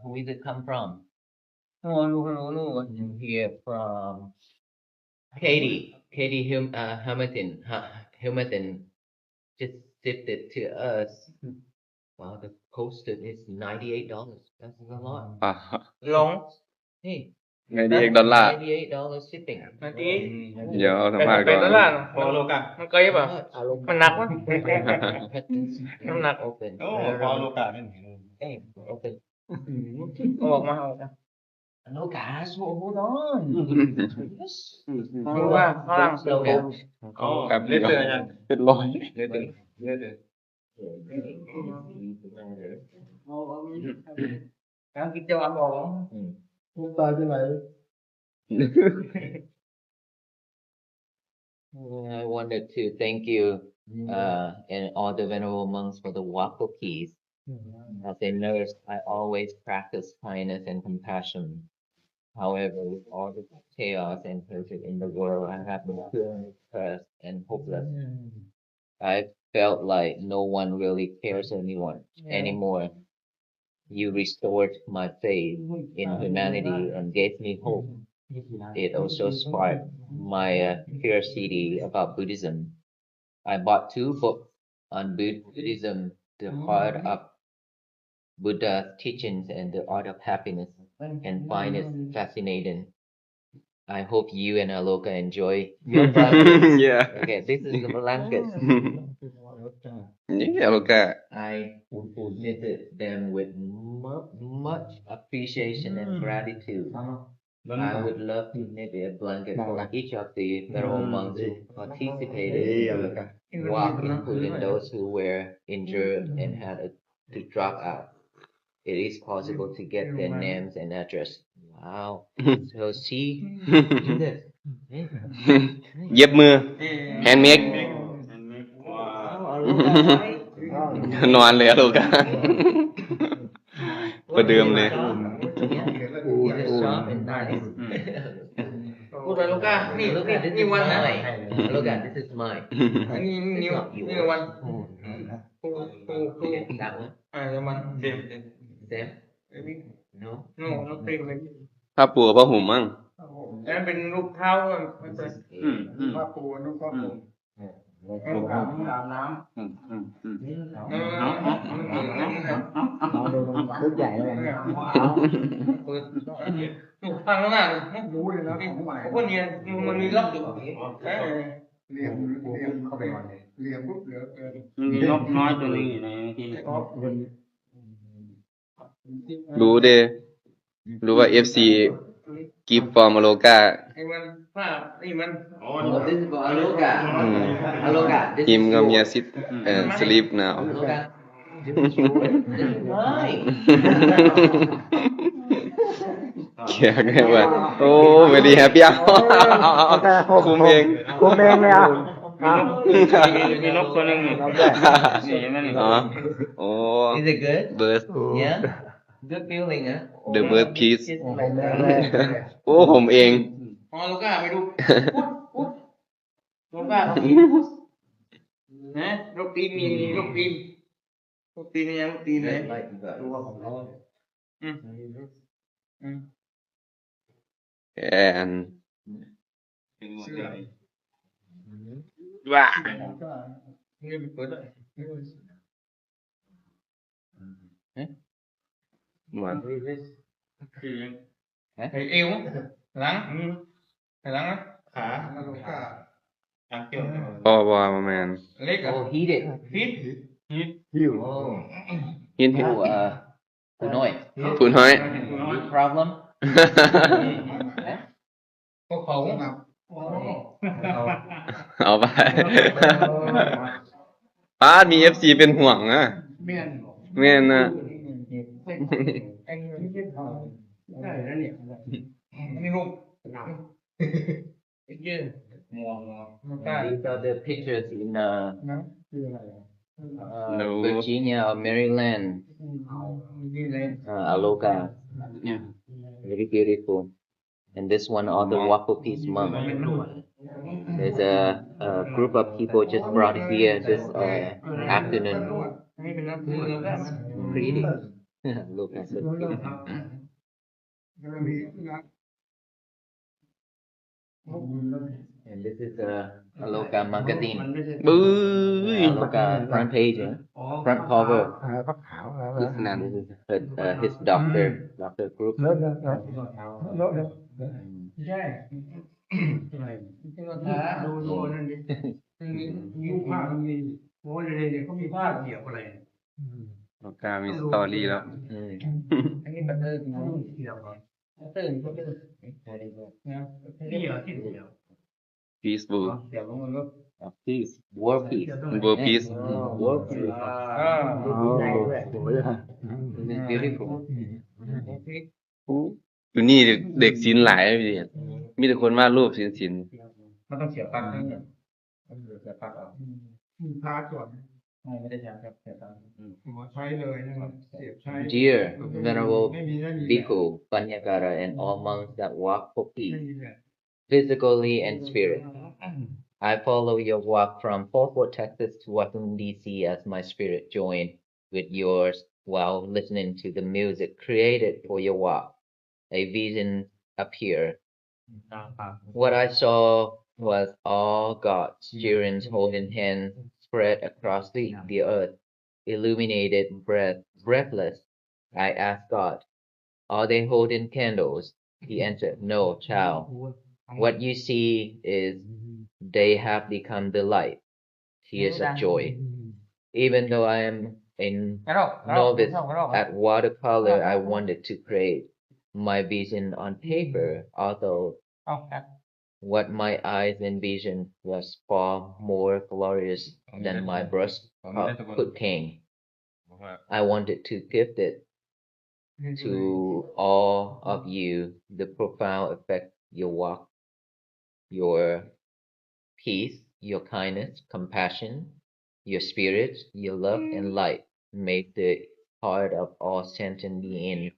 Who is it come from? No, here from Katie Hamilton just shipped it to us. Wow, the postage is $98. That's a lot. ลง Hey, $98 shipping. เดี๋ยวเอาสัมภาษณ์ก่อน $8พอโลกะมันเกยป่ะมันหนักมั้ย น้ำหนัก Open. โอ้พอโลกะนี่ Hey, open. ออกมาNo gas, hold on. ดูว่าฝรั่ง Slow down. อ๋อ แป๊บเดี เล่ ย น ว เตือนยัง เรียบร้อย เล่นเตือนการกินเจ้าอันบอก I wanted to thank you and all the venerable monks for the waffle keys. As a nurse, I always practice kindness and compassion. However, with all the chaos and hatred in the world, I have been feeling depressed and hopeless. I felt like no one really cares anymore. You restored my faith in humanity and gave me hope. It also sparked my curiosity about Buddhism. I bought 2 books on Buddhism, The Heart of Buddha's Teachings and The Art of Happiness, and find it fascinating. I hope you and Aloka enjoy your blankets. Yeah. Okay, this is the blankets. Yeah, look at. I knitted them with much appreciation and gratitude. I would love to knit a blanket for each of the venerable monks who participated in walking, including those who were injured and had to drop out. It is possible to get their names and address. Wow. So see, do this. เย็บมือ handmade นอนเลยลูกอะประเดิมเลย พูดไปลูกะนี่ Look at this นี่ is วันนะ mine. Look at this is mine. อันนี้นิ้วนี่วันปู That one? แล้วมันเต็ม Them? No? โน่เต็มเลย ผ้าปูผ้าห่มมั้ง แล้วเป็นรูปเท้ามันเป็นผ้าปูนุ่งผ้าปูอาบน้ำลูกใหญ่เลย ฟังแล้วน่ะรู้เลยนะพวกนี้มันมีล็อกอยู่เรียมเข้าไปก่อนเลยเรียมปุ๊บเหลือเกินมีล็อกน้อยตัวนึงอยู่ในที่ รู้เด้รู้ว่า FC Gift from Aloka ไอ้มันภาพนี่มัน Oh, this is for Aloka. Aloka, this is Him yours. come here sit and sleep now Aloka, this is yours. This is mine. เขียกได้ว่าโอ้ very happy คุมเอง คุมเองเลยอ่ะ มีนกตัวนึงนี่มัน อ๋อโอ้ Is it good? bird Yeah? Good feeling, huh? the bird piece Just โอ้ผมเอง อ๋อลูกค้าไปดูปุ๊บลูกค้านะลูกตีนมีลูกตีนยังลูกตีนเลย like that. and ว่า นี่เปิดได้ หวาน คือไอ้เอวหลังนะขาลูกค้าขาเกี่ยว พอบ่แม่น เล็กอ่ะ Oh, heat it. ฮิต Oh. ยิน Oh, Punoi. ผู้น้อย Big problem? พวกเขา เอาไปป้ามี FC เป็นห่วงอ่ะแม่นนะ ไอ้นี่ได้แล้วเนี่ยนี่ลูกเยอะมันกล้า These are the pictures in No. Virginia or Maryland. นี่เลย Aloka. Very beautiful. And this one, all the waffle piece monk. There's a group of people just brought here this afternoon. นี่เป็นนักเรียนแล้ว Pretty. Look at it. ก็มีนะ And this is Aloka magazine. บึ้ย Aloka front page, front cover. ก็ขาวแล้ว คือสนั่น This is his doctor group. เลอะใช่ดูนั่นดิมีภาพมีโอ้ยเดี๋ยวเขามีภาพเกี่ยวอะไร โอกามีสตอรี่แล้ว อันนี้แบบเกี่ยวก่อนตื่นก็ตื่นนะที่เดียวที่เดียว Facebook เดี๋ยวมันก็ Peace, war peace. World Peace War peace. This is beautiful. อยู่นี่เด็กศิลป์หลายพี่มีแต่คนวาดรูปศิลป์ มันต้องเสียตังค์นี่เสียตังค์เอาพาก่อนไม่ได้ใช้ครับเสียตังค์ใช้เลยนะครับเสียใช้ Dear Venerable Bhikkhu, Panyakara, and all monks that walk for peace, physically and spirit. I follow your walk from Fort Worth, Texas to Washington, D.C. as my spirit joined with yours while listening to the music created for your walk. A vision appeared. What I saw was all God's children holding hands spread across the earth, illuminated, breathless. I asked God, are they holding candles? He answered, no, child. What you see is they have become the light, tears of joy. Even though I am a novice at watercolor, I wanted to create my vision on paper, although what my eyes envisioned was far more glorious than my brush could paint. I wanted to gift it to all of you the profound effect your walk, your peace, your kindness, compassion, your spirit, your love and light made the heart of all sentient beings.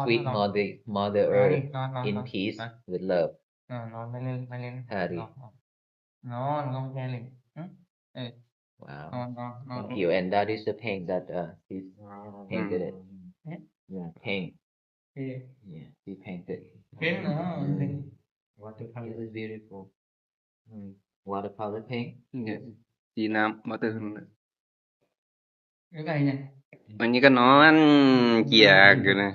Sweet Mother Earth, in peace with love. นอนไม่เล่น Hari. นอนก็ไม่เล่น Wow. นอน Thank you. And that is the paint that he painted it. Yeah, paint. Yeah, he painted. เป็นเนาะ This is beautiful. Watercolor paint. สีน้ำมาเติม แล้วก็เนี่ย วันนี้ก็นอนเกียกอยู่นะ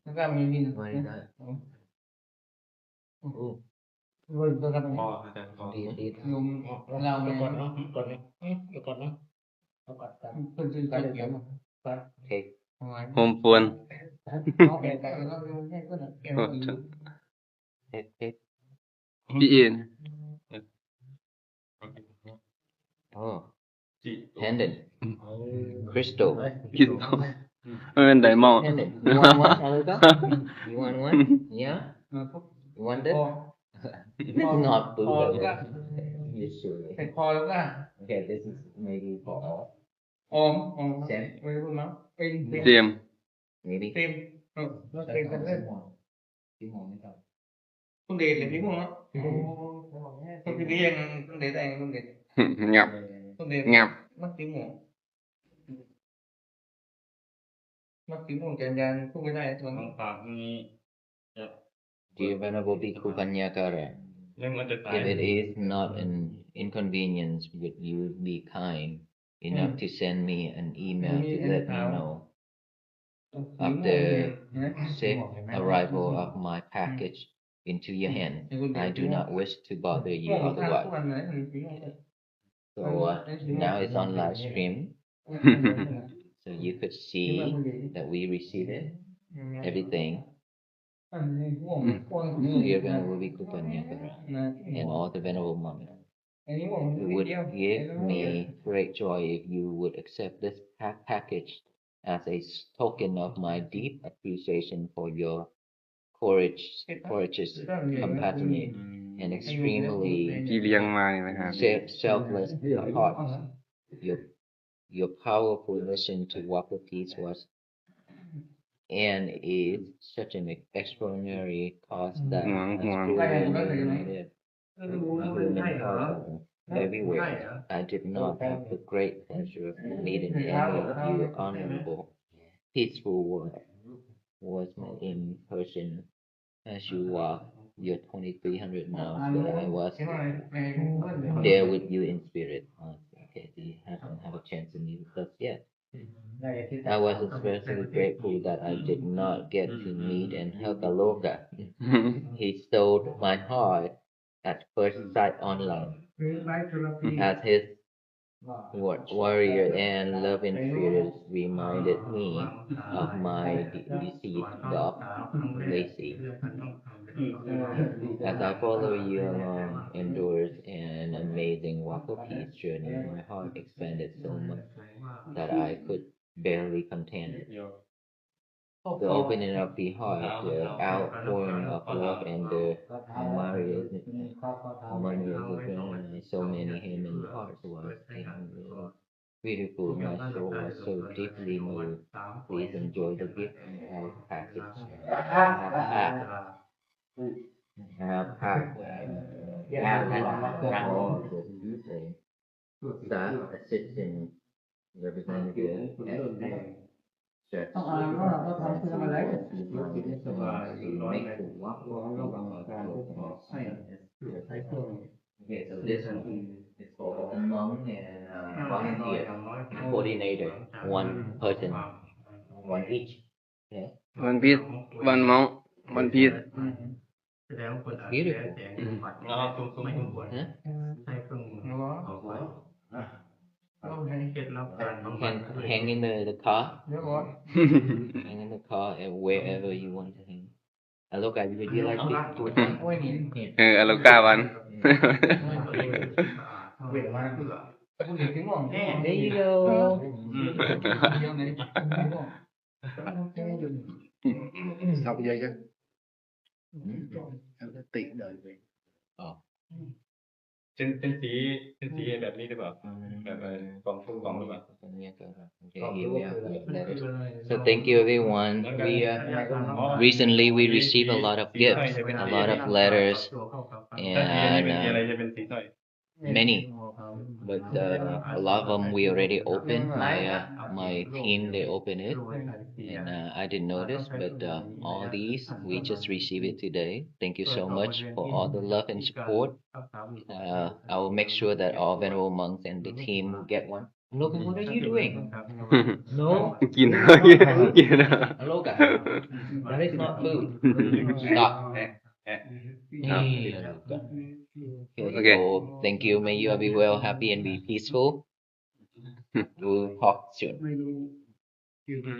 แล้วก็มีนี่ What is that? Oh, ตัวกัน read. ยุงเราเนี่ยก่อนนะเพิ่นซื้อกันเกี่ยว Cake. โฮมปวน เอาไปกันแล้วก็ให้เพิ่นเก็บ Cake. พี่เอ็น Oh. Pendant. Crystal. คิดมันเป็นไดมอนด์ Pendant. You want one, Alika? You want one? Yeah? You want this? This is not food. You sure? ใส่คอแล้วก็ Okay, this is maybe for all. ออม Sam? ไม่รู้มั้งเป็น เจมส์ Maybe? เต็มแล้วเป็นกันเล่นคุณเดชเลยพี่พวกเนาะคุณพี่ยังคุณเดชแต่งคุณเดช งับ คุณเดช งับ มักติ้งหมูมักติ้งหมูแกนยันพูดไม่ได้ตัวนี้ Dear Venerable Bhikkhu Panyakara, if it is not an inconvenience, would you be kind enough to send me an email to let me know of the safe arrival of my package into your hand? I do not wish to bother you otherwise. So now it's on live stream, so you could see that we received it, everything. Dear Venerable Bhikkhu Panyakara, and all the Venerable monks, it would give me great joy if you would accept this package as a token of my deep appreciation for your courageous, compassionate, and extremely ที่เลี้ยงมานี่นะครับ selfless heart. Your powerful mission to walk with peace was and is such an extraordinary cause that has illuminated everywhere. I did not have the great pleasure of meeting any of you honorable peaceful was in person as you walk your 2300 miles but I was there with you in spirit. Okay, you haven't had a chance to meet with us yet. I was especially grateful that I did not get to meet and hug Aloka. He stole my heart at first sight online. As his warrior and loving spirit reminded me of my deceased dog, Lacey. As I follow you along endures an amazing walk of peace journey, my heart expanded so much that I could barely contain it. The opening of the heart, the outpouring of love and the harmony of so many human hearts was beautiful. My soul was so deeply moved. Please enjoy the gift and package. I have packed all the staff, assistant, representative, church. To make the walk Okay, so this is for monk and volunteer, coordinator, one person, one each. Okay. One piece, one monk, one piece. Beautiful. Huh? Can hang in the car. Hang in the car and wherever you want to hang. Look, would you like to? Aloka one. There you go. เอาไปเยอะๆติเดินไป เป็นสีแบบนี้หรือเปล่าแบบกล่องกล่องหรือเปล่า Okay, here we are. So thank you everyone. We recently we received a lot of gifts, a lot of letters, มี and อะไรจะเป็นสีสร้อย many. But a lot of them we already opened. My team they opened it, and I didn't notice. But all these we just received it today. Thank you so much for all the love and support. I will make sure that all Venerable monks and the team will get one. Look, what are you doing? No. กิน Aloka. That is not food. Stop. Okay, so thank you. May you all be well, happy and be peaceful. We'll talk soon. ไม่รู้อยู่ที่